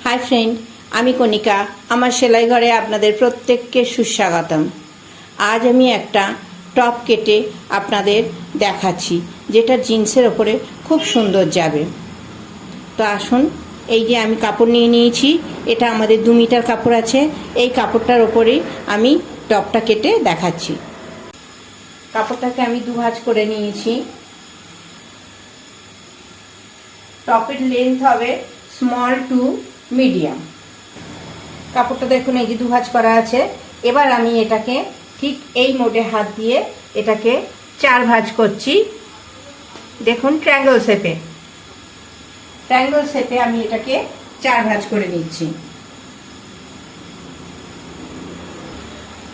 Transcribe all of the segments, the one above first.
Hi friend, আমি কণিকা। আমার সেলাই ঘরে আপনাদের প্রত্যেককে সুস্বাগতম। আজ আমি একটা টপ কেটে আপনাদের দেখাচ্ছি, যেটা জিন্সের ওপরে খুব সুন্দর যাবে। তো আসুন, এই যে আমি কাপড় নিয়ে নিয়েছি, এটা আমাদের 2 মিটার কাপড় আছে। এই কাপড়টার ওপরেই আমি টপটা কেটে দেখাচ্ছি। কাপড়টাকে আমি 2 ভাঁজ করে নিয়েছি। টপের লেন্থ হবে স্মল টু মিডিয়াম। কাপড়টা দেখুন, এই যে 2 ভাঁজ করা আছে। এবার আমি এটাকে ঠিক এই মোডে হাত দিয়ে এটাকে 4 ভাঁজ করছি। দেখুন, ট্রায়াঙ্গেল শেপে আমি এটাকে 4 ভাঁজ করে নিচ্ছি।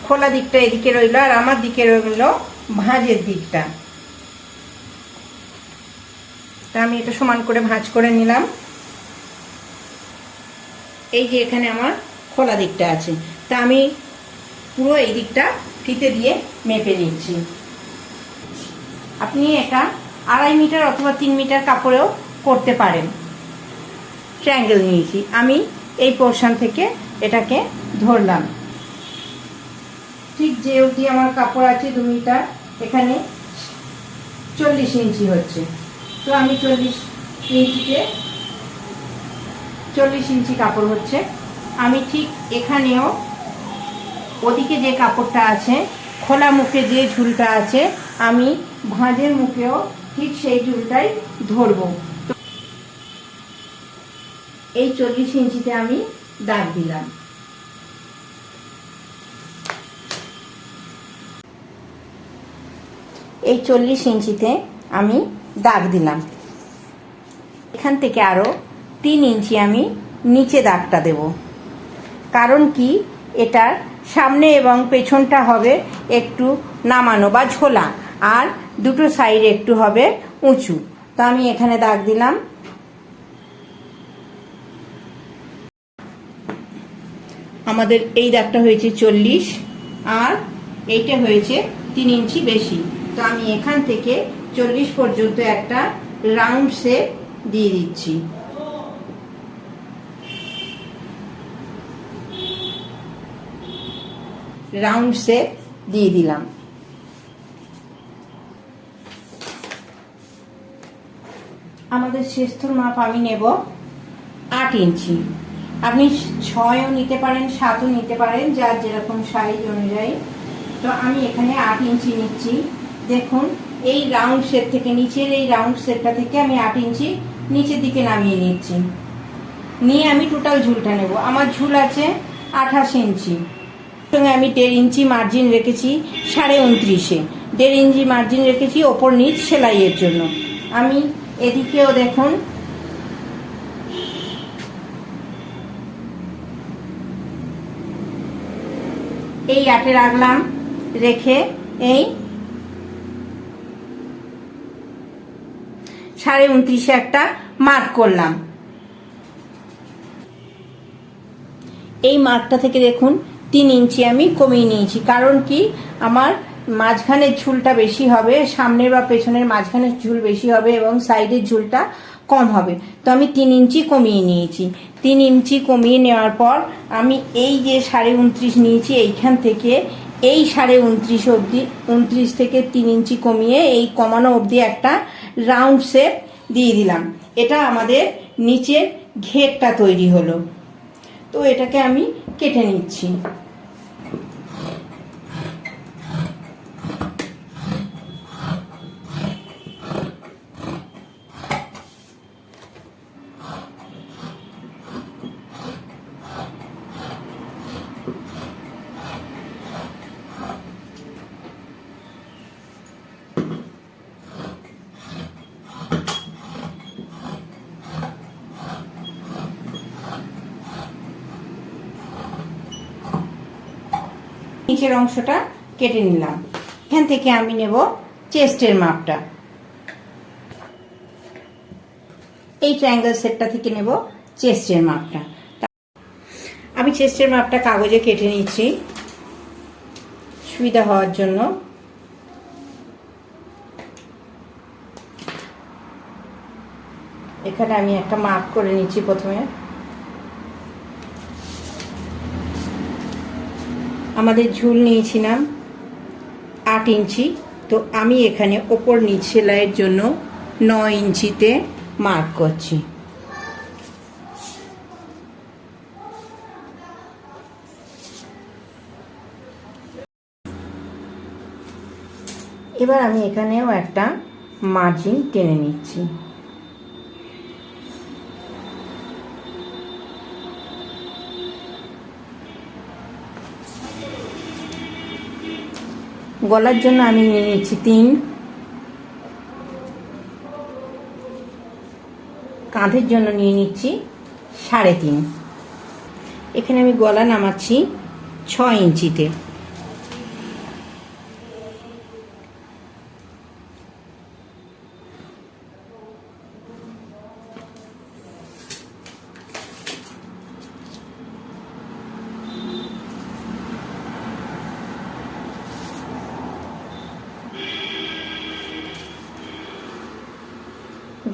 খোলা দিকটা এদিকে রইল, আর আমার দিকে রইল ভাঁজের দিকটা। তা আমি এটা সমান করে ভাঁজ করে নিলাম। এই যে এখানে আমার খোলা দিকটা আছে, তা আমি পুরো এই দিকটা ফিতে দিয়ে মেপে নিচ্ছি। আপনি এটা 2.5 মিটার অথবা 3 মিটার কাপড়েও করতে পারেন। ট্রায়াঙ্গেল নিয়েছি আমি, এই পোর্শন থেকে এটাকে ধরলাম। ঠিক যে অবধি আমার কাপড় আছে 2 মিটার, এখানে 40 ইঞ্চি হচ্ছে। তো আমি 40 ইঞ্চি কাপড় হচ্ছে। আমি ঠিক এখানেও ওদিকে যে কাপড়টা আছে, খোলা মুখে যে ঝুলটা আছে, আমি ভাঁজের মুখেও ঠিক সেই ঝুলটাই ধরবো। তো এই 40 ইঞ্চিতে আমি দাগ দিলাম। এই 40 ইঞ্চিতে আমি দাগ দিলাম। এখান থেকে আরো 3 ইঞ্চি আমি নিচে দাগটা দেব। কারণ কি, এটার সামনে এবং পেছনটা হবে একটু নামানো বা ঝোলা, আর দুটো সাইড একটু হবে উঁচু। তো আমি এখানে দাগ দিলাম। আমাদের এই দাগটা হয়েছে 40, আর এইটা হয়েছে 3 ইঞ্চি বেশি। তো আমি এখান থেকে 40 পর্যন্ত একটা রাউন্ড শেপ দিয়ে দিচ্ছি। রাউন্ড শেপ দিয়ে দিলাম। আমাদের শেষথর মাপ আমি নেব 8 ইঞ্চি। আপনি 6ও নিতে পারেন, 7ও নিতে পারেন, যার যেরকম সাইজ অনুযায়ী। তো আমি এখানে 8 ইঞ্চি নিচ্ছি। দেখুন, এই রাউন্ড শেপ থেকে, নিচের এই রাউন্ড শেপটা থেকে আমি 8 ইঞ্চি নিচের দিকে নামিয়ে নিচ্ছি। নিয়ে আমি টোটাল ঝুলটা নেব। আমার ঝুল আছে 28 ইঞ্চি। সঙ্গে আমি 1.5 ইঞ্চি মার্জিন রেখেছি 29.5-এ। 1.5 ইঞ্চি মার্জিন রেখেছি ওপর নিচ সেলাইয়ের জন্য। আমি এদিকেও দেখুন, এই 8-এ রাখলাম, রেখে এই 29.5-এ একটা মার্ক করলাম। এই মার্কটা থেকে দেখুন 3 ইঞ্চি আমি কমিয়ে নিয়েছি। কারণ কি, আমার মাঝখানের ঝুলটা বেশি হবে, সামনের বা পেছনের মাঝখানের ঝুল বেশি হবে এবং সাইডের ঝুলটা কম হবে। তো আমি 3 ইঞ্চি কমিয়ে নিয়েছি। 3 ইঞ্চি কমিয়ে নেওয়ার পর আমি এই যে 29.5 নিয়েছি, এইখান থেকে এই 29.5 অবধি, 29 থেকে 3 ইঞ্চি কমিয়ে এই কমানো অবধি একটা রাউন্ড শেপ দিয়ে দিলাম। এটা আমাদের নিচের ঘেরটা তৈরি হলো। তো এটাকে আমি কেটে নিচ্ছি। নিচের অংশটা কেটে নিলাম। এখান থেকে আমি নেব চেস্টের মাপটা। এই ট্রায়াঙ্গেল শেপটা থেকে নেব চেস্টের মাপটা। আমি চেস্টের মাপটা কাগজে কেটে নিচ্ছি সুবিধা হওয়ার জন্য। এখানে আমি একটা মার্ক করে নিচ্ছি প্রথমে। আমাদের ঝুল নিয়েছিলাম 8 ইঞ্চি, তো আমি এখানে ওপর নিচ সেলাইয়ের জন্য 9 ইঞ্চিতে মার্ক করছি। এবার আমি এখানেও একটা মার্জিন টেনে নিচ্ছি। গলার জন্য আমি নিয়ে নিচ্ছি 3, কাঁধের জন্য নিয়ে নিচ্ছি 3.5। এখানে আমি গলা নামাচ্ছি 6 ইঞ্চিতে।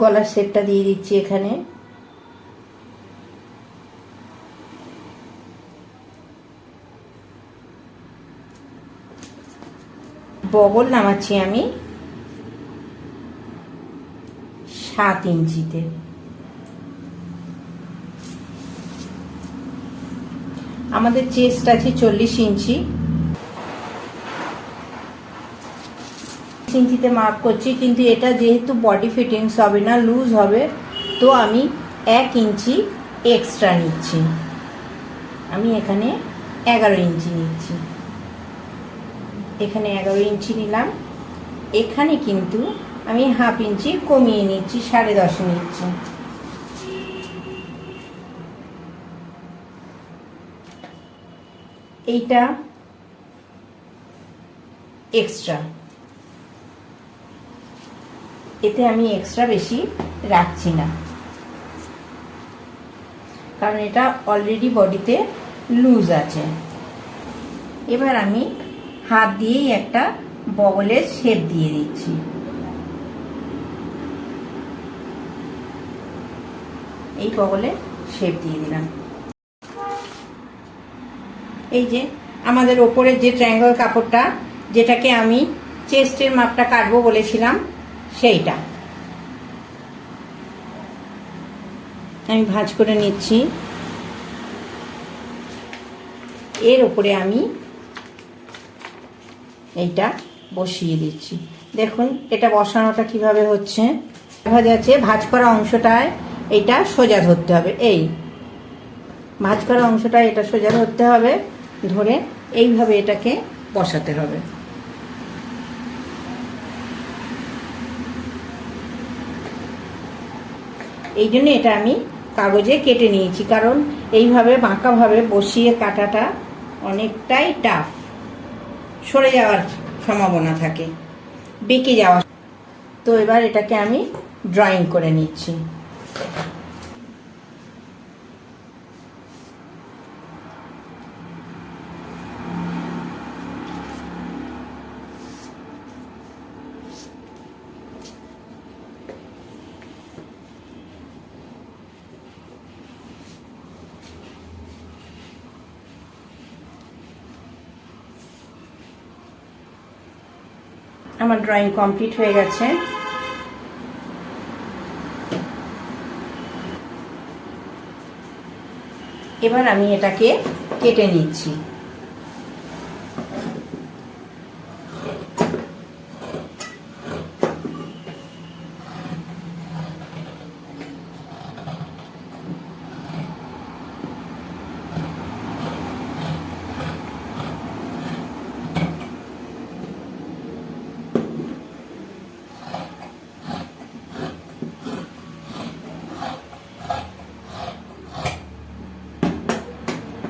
গলার সেটটা দিয়ে দিচ্ছি এখানে। বগল নামাচ্ছি আমি 7 ইঞ্চিতে। আমাদের চেস্ট আছে 40 ইঞ্চি। ইঞ্চিতে মার্ক করছি, কিন্তু এটা যেহেতু বডি ফিটিংস হবে না, লুজ হবে, তো আমি 1 ইঞ্চি এক্সট্রা নিচ্ছি। আমি এখানে 11 ইঞ্চি নিচ্ছি। এখানে 11 ইঞ্চি নিলাম। এখানে কিন্তু আমি 1/2 ইঞ্চি কমিয়ে নিচ্ছি, 10.5 নিচ্ছি। এইটা এক্সট্রা, এতে আমি এক্সট্রা বেশি রাখছি না, কারণ এটা অলরেডি বডিতে লুজ আছে। এবার আমি হাত দিয়েই একটা বগলের শেপ দিয়ে দিচ্ছি। এই বগলে শেপ দিয়ে দিলাম। এই যে আমাদের ওপরের যে ট্রায়াঙ্গল কাপড়টা, যেটাকে আমি চেস্টের মাপটা কাটবো বলেছিলাম, সেইটা আমি ভাঁজ করে নিচ্ছি। এর উপরে আমি এইটা বসিয়ে দিচ্ছি। দেখুন এটা বসানোটা কিভাবে হচ্ছে। দেখা যাচ্ছে ভাঁজ করা অংশটায় এটা সোজা ধরতে হবে। এই ভাঁজ করা অংশটা এটা সোজা ধরতে হবে, ধরে এইভাবে এটাকে বসাতে হবে। এই জন্য এটা আমি কাগজে কেটে নিয়েছি, কারণ এইভাবে বাঁকাভাবে বসিয়ে কাটাটা অনেকটাই টাফ, সরে যাওয়ার সম্ভাবনা থাকে, বেঁকে যাওয়া। তো এবার এটাকে আমি ড্রয়িং করে নিচ্ছি। আমার ড্রয়িং কমপ্লিট হয়ে গেছে। এবার আমি এটাকে কেটে নিচ্ছি।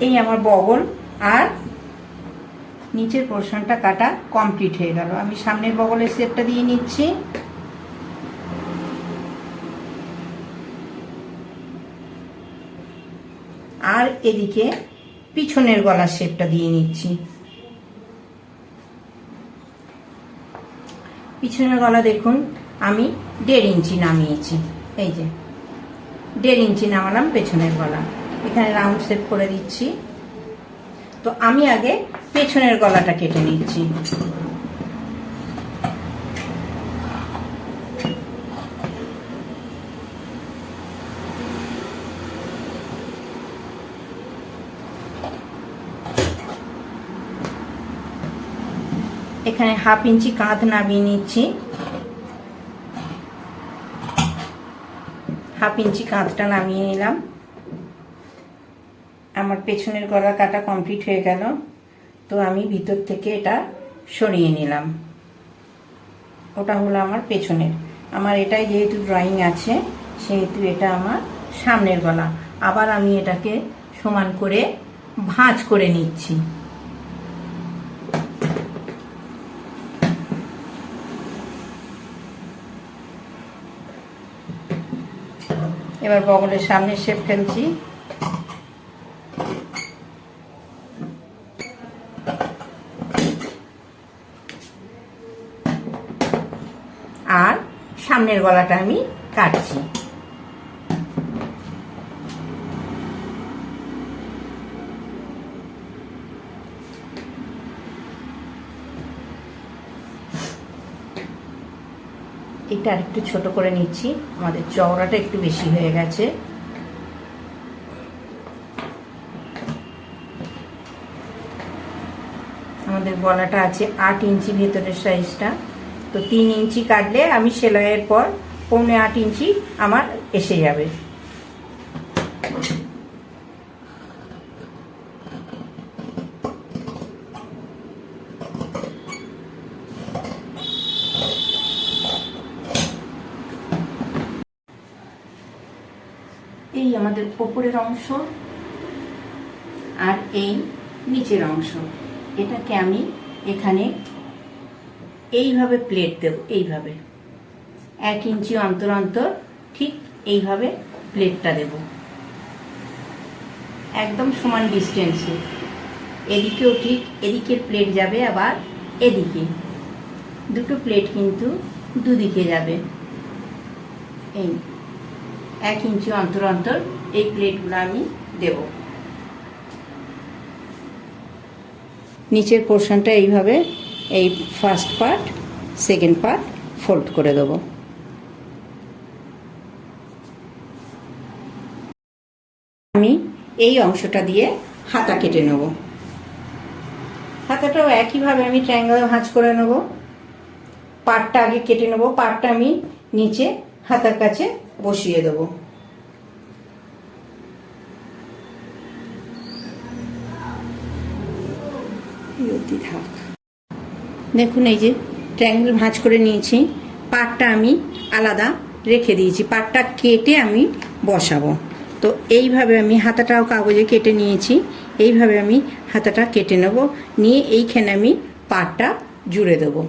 এই আমার বগল আর নিচের পোর্শনটা কাটা কমপ্লিট হয়ে গেল। আমি সামনের বগলের শেপটা দিয়ে নিচ্ছি। আর এদিকে পিছনের গলার শেপটা দিয়ে নিচ্ছি। পিছনের গলা দেখুন আমি 1.5 ইঞ্চি নামিয়েছি। এই যে 1.5 ইঞ্চি নামালাম পেছনের গলা। এখানে রাউন্ড শেপ করে দিচ্ছি। তো তো আমি আগে পেছনের গলাটা কেটে নিচ্ছি। এখানে 1/2 ইঞ্চি কাঁধ নামিয়ে নিচ্ছি। 1/2 ইঞ্চি কাঁধটা নামিয়ে নিলাম। আমার পেছনের গলা কাটা কমপ্লিট হয়ে গেল। তো আমি ভিতর থেকে এটা সরিয়ে নিলাম। ওটা হলো আমার পেছনের। আমার এটাই যেহেতু ড্রয়িং আছে সেহেতু এটা আমার সামনের গলা। আবার আমি এটাকে সমান করে ভাঁজ করে নিচ্ছি। এবার বগলের সামনের শেপ ফেলছি। আর সামনের গলাটা আমি কাটছি। এটা আর একটু ছোট করে নিচ্ছি, আমাদের চওড়াটা একটু বেশি হয়ে গেছে। আমাদের গলাটা আছে 8 ইঞ্চি ভেতরের সাইজটা। তো 3 ইঞ্চি কাটলে আমি সেলাইয়ের পর 7.25 ইঞ্চি আমার এসে যাবে। এই আমাদের উপরের অংশ আর এই নিচের অংশ, এটাকে আমি এখানে এইভাবে প্লেট দেব। এইভাবে 1 ইঞ্চি অন্তর অন্তর ঠিক এইভাবে প্লেটটা দেব, একদম সমান ডিস্টেন্সে। এদিকেও ঠিক এদিকের প্লেট যাবে, আবার এদিকে দুটো প্লেট কিন্তু দুদিকে যাবে। এই 1 ইঞ্চি অন্তর অন্তর এই প্লেটগুলো আমি দেব। নিচের পোর্শনটা এইভাবে এই first part second part fold করে দেব। আমি এই অংশটা দিয়ে হাতা কেটে নেব। হাতাটাও একইভাবে আমি ট্রায়াঙ্গেল ভাঁজ করে নেব। পাটটা আগে কেটে নেব। পাটটা আমি নিচে হাতার কাছে বসিয়ে দেব। দেখুন এই যে ট্রায়াঙ্গেল ভাঁজ করে নিয়েছি। পাটটা আমি আলাদা রেখে দিয়েছি, পাটটা কেটে আমি বসাবো। তো এইভাবে আমি হাতাটাও কাগজে কেটে নিয়েছি। এইভাবে আমি হাতাটা কেটে নেব, নিয়ে এইখানে আমি পাটটা জুড়ে দেবো।